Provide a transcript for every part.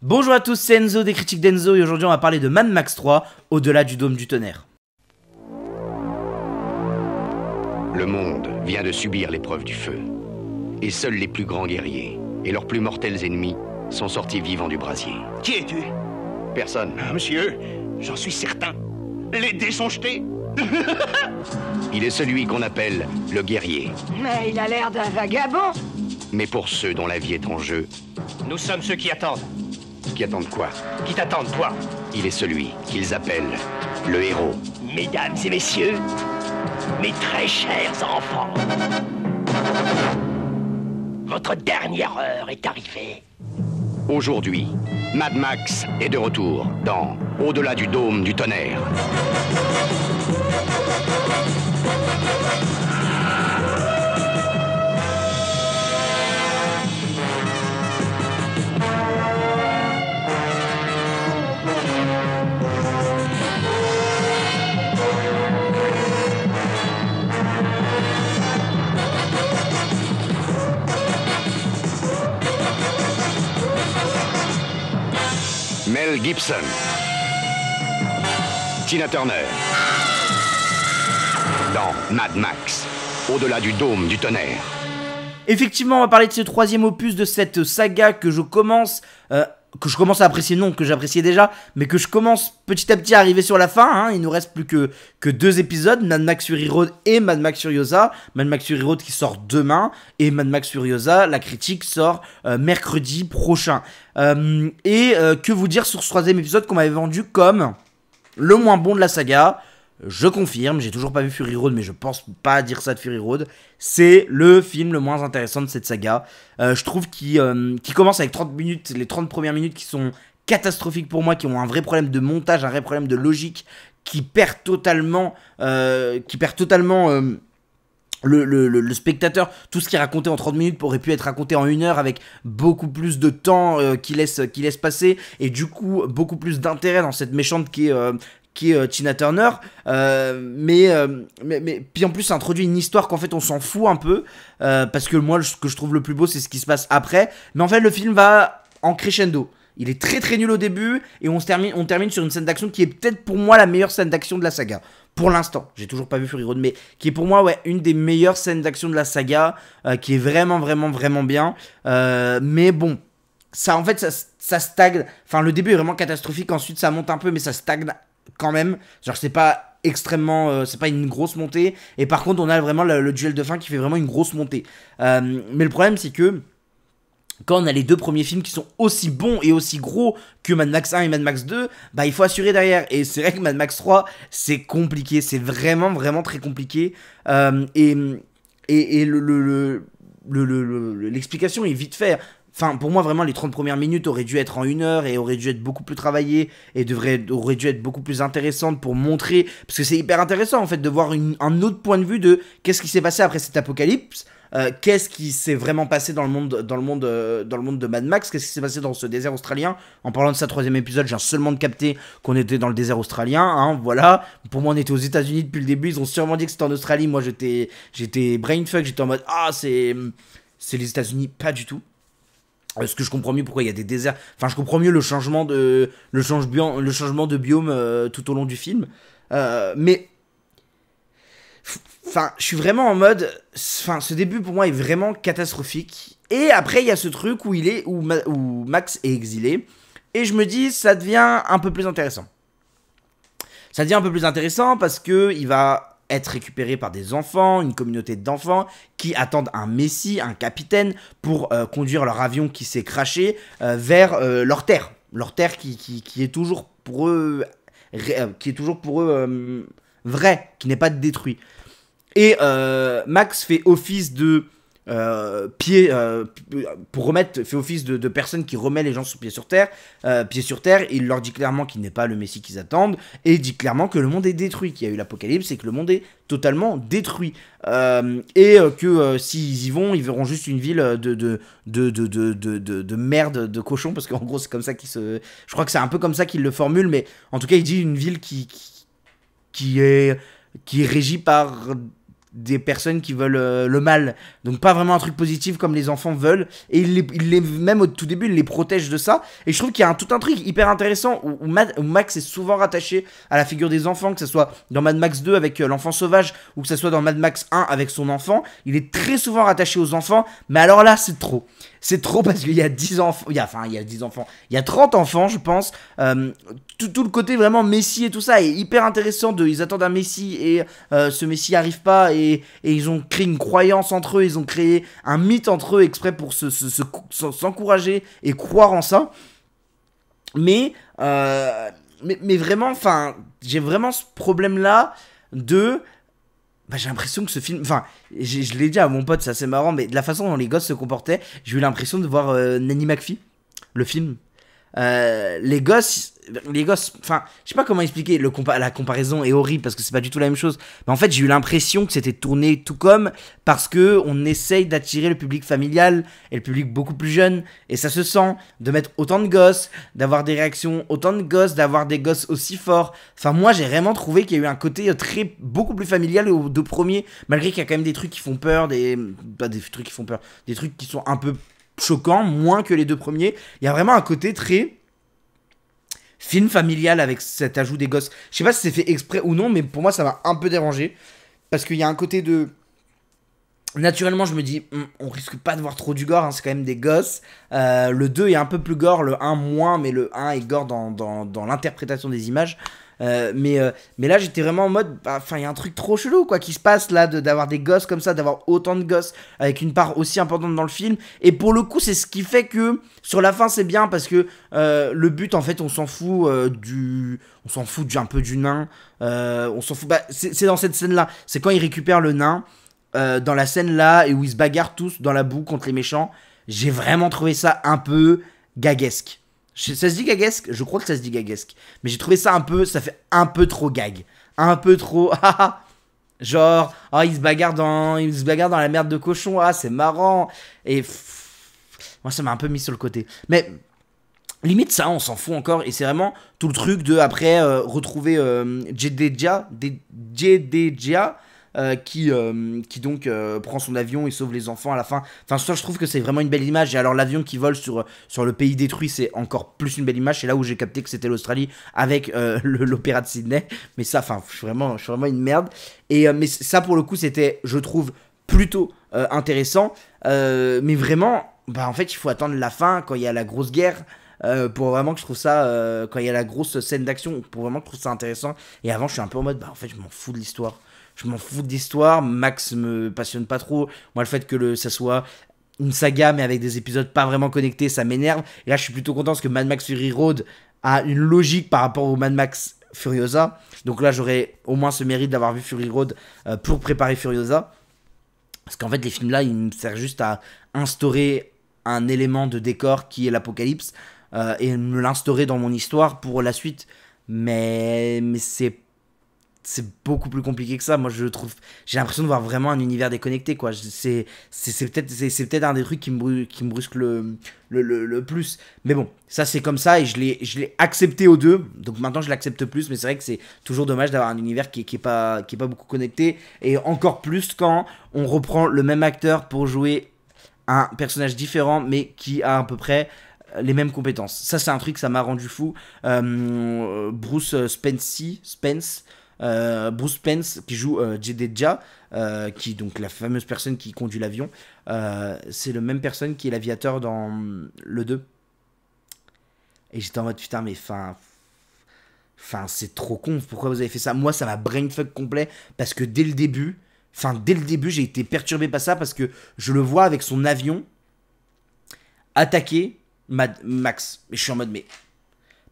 Bonjour à tous, c'est Enzo des Critiques d'Enzo et aujourd'hui on va parler de Mad Max 3, Au-delà du dôme du tonnerre. Le monde vient de subir l'épreuve du feu. Et seuls les plus grands guerriers et leurs plus mortels ennemis sont sortis vivants du brasier. Qui es-tu? Personne. Monsieur, j'en suis certain. Les dés sont jetés. Il est celui qu'on appelle le guerrier. Mais il a l'air d'un vagabond. Mais pour ceux dont la vie est en jeu, Nous sommes ceux qui attendent. qui attendent quoi? Qui t'attendent, toi? Il est celui qu'ils appellent le héros. Mesdames et messieurs, mes très chers enfants, votre dernière heure est arrivée. Aujourd'hui, Mad Max est de retour dans Au-delà du dôme du tonnerre. Mel Gibson, Tina Turner, dans Mad Max, Au-delà du dôme du tonnerre. Effectivement, on va parler de ce troisième opus de cette saga que je commence à apprécier, non, que j'appréciais déjà, mais que je commence petit à petit à arriver sur la fin, hein. Il nous reste plus que 2 épisodes, Mad Max Fury Road et Mad Max Furiosa. Mad Max Fury Road qui sort demain, et Mad Max Furiosa, la critique sort mercredi prochain. Que vous dire sur ce troisième épisode qu'on m'avait vendu comme le moins bon de la saga? Je confirme, j'ai toujours pas vu Fury Road, mais je pense pas dire ça de Fury Road. C'est le film le moins intéressant de cette saga. Je trouve qu'il commence avec 30 minutes, les 30 premières minutes qui sont catastrophiques pour moi, qui ont un vrai problème de montage, un vrai problème de logique, qui perd totalement, le spectateur. Tout ce qui est raconté en 30 minutes aurait pu être raconté en 1 heure avec beaucoup plus de temps qui laisse passer, et du coup beaucoup plus d'intérêt dans cette méchante qui est Tina Turner, mais puis en plus ça introduit une histoire qu'en fait on s'en fout un peu, parce que moi ce que je trouve le plus beau c'est ce qui se passe après, mais en fait le film va en crescendo. Il est très très nul au début et on termine sur une scène d'action qui est peut-être pour moi la meilleure scène d'action de la saga. Pour l'instant, j'ai toujours pas vu Fury Road, mais qui est pour moi une des meilleures scènes d'action de la saga, qui est vraiment bien. Mais bon, ça en fait ça stagne. Enfin le début est vraiment catastrophique, ensuite ça monte un peu, mais ça stagne quand même. Genre c'est pas extrêmement, c'est pas une grosse montée. Et par contre on a vraiment le duel de fin qui fait vraiment une grosse montée. Mais le problème c'est que quand on a les 2 premiers films qui sont aussi bons et aussi gros que Mad Max 1 et Mad Max 2, bah il faut assurer derrière. Et c'est vrai que Mad Max 3, c'est compliqué. C'est vraiment très compliqué. L'explication est vite faite. Enfin, pour moi, vraiment, les 30 premières minutes auraient dû être en 1 heure et auraient dû être beaucoup plus travaillées et auraient dû être beaucoup plus intéressantes pour montrer. Parce que c'est hyper intéressant, en fait, de voir un autre point de vue de qu'est-ce qui s'est passé après cet apocalypse. Qu'est-ce qui s'est vraiment passé dans le monde de Mad Max? Qu'est-ce qui s'est passé dans ce désert australien? En parlant de sa 3e épisode, j'ai seulement de capter qu'on était dans le désert australien, hein, voilà. Pour moi, on était aux États-Unis depuis le début. Ils ont sûrement dit que c'était en Australie. Moi, j'étais brainfuck. J'étais en mode c'est les États-Unis, pas du tout. Parce que je comprends mieux pourquoi il y a des déserts. Enfin, je comprends mieux le changement de biome tout au long du film. Mais enfin, je suis vraiment en mode. Enfin, ce début pour moi est vraiment catastrophique. Et après, il y a ce truc où Max est exilé. Et je me dis, ça devient un peu plus intéressant. Ça devient un peu plus intéressant parce que il va être récupéré par des enfants, une communauté d'enfants qui attendent un messie, un capitaine pour conduire leur avion qui s'est crashé vers leur terre. Leur terre qui est toujours pour eux vrai, qui n'est pas détruit. Et Max fait office de fait office de personne qui remet les gens sur pied sur terre. Il leur dit clairement qu'il n'est pas le messie qu'ils attendent, et il dit clairement que le monde est détruit, qu'il y a eu l'apocalypse et que le monde est totalement détruit, que s'ils y vont, ils verront juste une ville de merde, de cochons, parce qu'en gros c'est comme ça je crois que c'est un peu comme ça qu'il le formule, mais en tout cas il dit une ville qui est régie par des personnes qui veulent le mal. Donc pas vraiment un truc positif comme les enfants veulent. Et même au tout début, il les protège de ça. Et je trouve qu'il y a tout un truc hyper intéressant où Max est souvent rattaché à la figure des enfants, que ce soit dans Mad Max 2 avec l'enfant sauvage ou que ce soit dans Mad Max 1 avec son enfant. Il est très souvent rattaché aux enfants. Mais alors là, c'est trop. C'est trop parce qu'il y a 10 enfants. Il y a 10 enfants. Il y a 30 enfants, je pense. Tout le côté vraiment Messie et tout ça est hyper intéressant. Ils attendent un Messie et ce Messie arrive pas. Et ils ont créé une croyance entre eux. Ils ont créé un mythe entre eux exprès pour s'encourager et croire en ça. Mais vraiment, enfin, j'ai vraiment ce problème-là de... Bah, j'ai l'impression que ce film... Enfin, je l'ai dit à mon pote, c'est assez marrant, mais de la façon dont les gosses se comportaient, j'ai eu l'impression de voir Nanny McPhee, le film. Les gosses, enfin, je sais pas comment expliquer, la comparaison est horrible parce que c'est pas du tout la même chose. Mais en fait, j'ai eu l'impression que c'était tourné tout comme parce que on essaye d'attirer le public familial et le public beaucoup plus jeune. Et ça se sent de mettre autant de gosses, d'avoir des réactions autant de gosses, d'avoir des gosses aussi forts. Enfin, moi, j'ai vraiment trouvé qu'il y a eu un côté beaucoup plus familial aux deux premiers, malgré qu'il y a quand même des trucs qui font peur, des trucs qui sont un peu choquant, moins que les deux premiers. Il y a vraiment un côté très film familial avec cet ajout des gosses. Je sais pas si c'est fait exprès ou non, mais pour moi ça m'a un peu dérangé parce qu'il y a un côté de... Naturellement je me dis on risque pas de voir trop du gore, hein, c'est quand même des gosses. Le 2 est un peu plus gore, le 1 moins, mais le 1 est gore dans l'interprétation des images. Mais là j'étais vraiment en mode enfin il y a un truc trop chelou quoi qui se passe là, d'avoir des gosses comme ça, d'avoir autant de gosses avec une part aussi importante dans le film. Et pour le coup c'est ce qui fait que sur la fin c'est bien parce que le but en fait on s'en fout un peu du nain, on s'en fout, c'est dans cette scène là, c'est quand il récupère le nain dans la scène là et où ils se bagarrent tous dans la boue contre les méchants. J'ai vraiment trouvé ça un peu gaguesque. Ça se dit gaguesque? Je crois que ça se dit gaguesque. Mais j'ai trouvé ça ça fait un peu trop gag. Un peu trop... Genre, il se bagarre dans la merde de cochon. C'est marrant. Et moi, ça m'a un peu mis sur le côté. Mais limite ça, on s'en fout encore. Et c'est vraiment tout le truc de, après, retrouver Jedediah qui donc prend son avion et sauve les enfants à la fin. Enfin, ça, je trouve que c'est vraiment une belle image. Et alors, l'avion qui vole sur le pays détruit, c'est encore plus une belle image. C'est là où j'ai capté que c'était l'Australie avec l'opéra de Sydney. Mais ça, enfin, je suis vraiment une merde. Mais ça, pour le coup, c'était, je trouve, plutôt intéressant. Mais vraiment, en fait, il faut attendre la fin quand il y a la grosse guerre. Pour vraiment que je trouve ça, quand il y a la grosse scène d'action, pour vraiment que je trouve ça intéressant. Et avant, je suis un peu en mode, en fait, je m'en fous de l'histoire. Max me passionne pas trop. Moi, le fait que ça soit une saga, mais avec des épisodes pas vraiment connectés, ça m'énerve. Et là, je suis plutôt content parce que Mad Max Fury Road a une logique par rapport au Mad Max Furiosa. Donc là, j'aurais au moins ce mérite d'avoir vu Fury Road pour préparer Furiosa. Parce qu'en fait, les films là, ils me servent juste à instaurer un élément de décor qui est l'apocalypse et me l'instaurer dans mon histoire pour la suite. Mais c'est beaucoup plus compliqué que ça. Moi, j'ai l'impression de voir vraiment un univers déconnecté, quoi. C'est peut-être un des trucs qui me brusque le plus. Mais bon, ça c'est comme ça et je l'ai accepté aux deux. Donc maintenant je l'accepte plus, mais c'est vrai que c'est toujours dommage d'avoir un univers qui est pas beaucoup connecté, et encore plus quand on reprend le même acteur pour jouer un personnage différent mais qui a à peu près les mêmes compétences. Ça c'est un truc, ça m'a rendu fou. Bruce Spence qui joue Jedediah, qui donc la fameuse personne qui conduit l'avion, c'est le même personne qui est l'aviateur dans le 2. Et j'étais en mode putain mais c'est trop con, pourquoi vous avez fait ça? Moi ça m'a brainfuck complet parce que dès le début j'ai été perturbé par ça, parce que je le vois avec son avion attaquer Max, et je suis en mode mais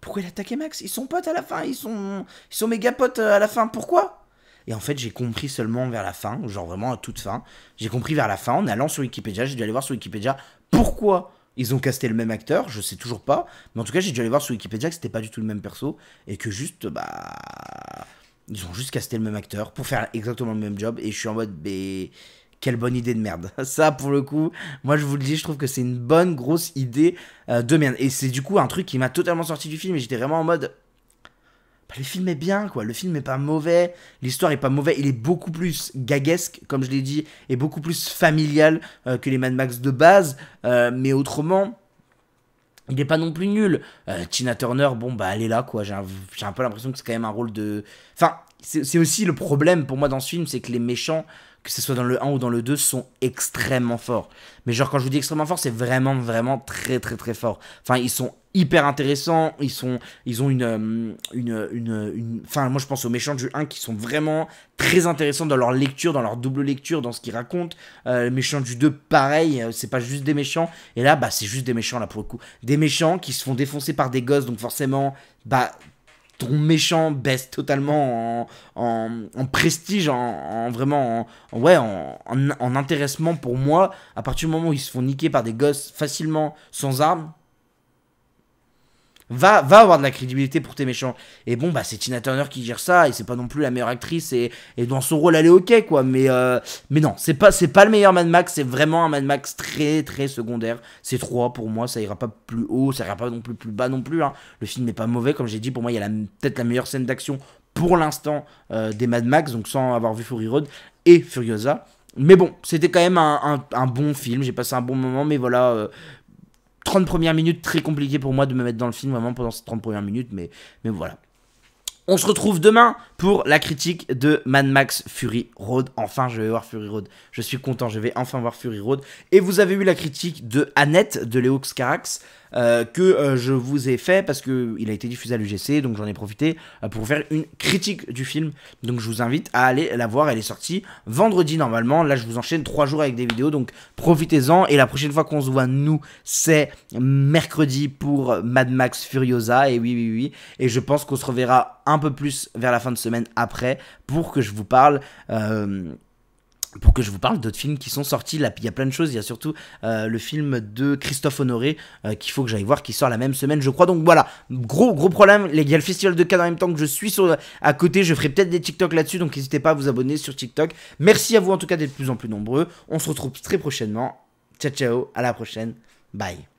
pourquoi il attaquait Max? Ils sont potes à la fin, ils sont méga potes à la fin, pourquoi? Et en fait, j'ai compris seulement vers la fin, genre vraiment à toute fin. J'ai compris vers la fin, en allant sur Wikipédia, j'ai dû aller voir sur Wikipédia pourquoi ils ont casté le même acteur, je sais toujours pas. Mais en tout cas, j'ai dû aller voir sur Wikipédia que c'était pas du tout le même perso, et que juste, ils ont juste casté le même acteur pour faire exactement le même job, et je suis en mode, quelle bonne idée de merde. Ça, pour le coup, moi je vous le dis, je trouve que c'est une bonne grosse idée de merde. Et c'est du coup un truc qui m'a totalement sorti du film. Et j'étais vraiment en mode... le film est bien, quoi. Le film est pas mauvais, l'histoire est pas mauvaise, il est beaucoup plus gaguesque, comme je l'ai dit, et beaucoup plus familial que les Mad Max de base, mais autrement, il est pas non plus nul. Tina Turner, bon, bah, elle est là, quoi. J'ai un peu l'impression que c'est quand même un rôle de... Enfin, c'est aussi le problème pour moi dans ce film, c'est que les méchants, que ce soit dans le 1 ou dans le 2, sont extrêmement forts. Mais genre, quand je vous dis extrêmement fort, c'est vraiment, vraiment très, très, très fort. Enfin, ils sont hyper intéressants, ils ont enfin, moi je pense aux méchants du 1 qui sont vraiment très intéressants dans leur lecture, dans leur double lecture, dans ce qu'ils racontent. Les méchants du 2, pareil, c'est pas juste des méchants. Et là, bah, c'est juste des méchants, là, pour le coup. Des méchants qui se font défoncer par des gosses, donc forcément, bah... ton méchant baisse totalement en prestige, vraiment, en intéressement pour moi. À partir du moment où ils se font niquer par des gosses facilement, sans armes, va avoir de la crédibilité pour tes méchants. Et bon, bah, c'est Tina Turner qui gère ça, et c'est pas non plus la meilleure actrice, et dans son rôle, elle est ok, quoi. Mais non, c'est pas le meilleur Mad Max, c'est vraiment un Mad Max très, très secondaire. C'est 3 pour moi, ça ira pas plus haut, ça ira pas non plus bas non plus, hein. Le film n'est pas mauvais, comme j'ai dit, pour moi, il y a peut-être la meilleure scène d'action pour l'instant des Mad Max, donc sans avoir vu Fury Road et Furiosa. Mais bon, c'était quand même un bon film, j'ai passé un bon moment, mais voilà... 30 premières minutes, très compliqué pour moi de me mettre dans le film vraiment pendant ces 30 premières minutes, mais voilà. On se retrouve demain pour la critique de Mad Max Fury Road. Enfin, je vais voir Fury Road. Je suis content, je vais enfin voir Fury Road. Et vous avez eu la critique de Annette de Léo Scarax que je vous ai fait parce qu'il a été diffusé à l'UGC, donc j'en ai profité pour faire une critique du film. Donc je vous invite à aller la voir, elle est sortie vendredi normalement. Là, je vous enchaîne 3 jours avec des vidéos, donc profitez-en. Et la prochaine fois qu'on se voit, nous, c'est mercredi pour Mad Max Furiosa. Et oui. Et je pense qu'on se reverra un peu plus vers la fin de semaine après pour que je vous parle... d'autres films qui sont sortis. Là, il y a plein de choses. Il y a surtout le film de Christophe Honoré qu'il faut que j'aille voir, qui sort la même semaine, je crois. Donc voilà, gros problème. Il y a le Festival de Cannes en même temps que je suis à côté. Je ferai peut-être des TikTok là-dessus, donc n'hésitez pas à vous abonner sur TikTok. Merci à vous en tout cas d'être de plus en plus nombreux. On se retrouve très prochainement. Ciao, à la prochaine. Bye.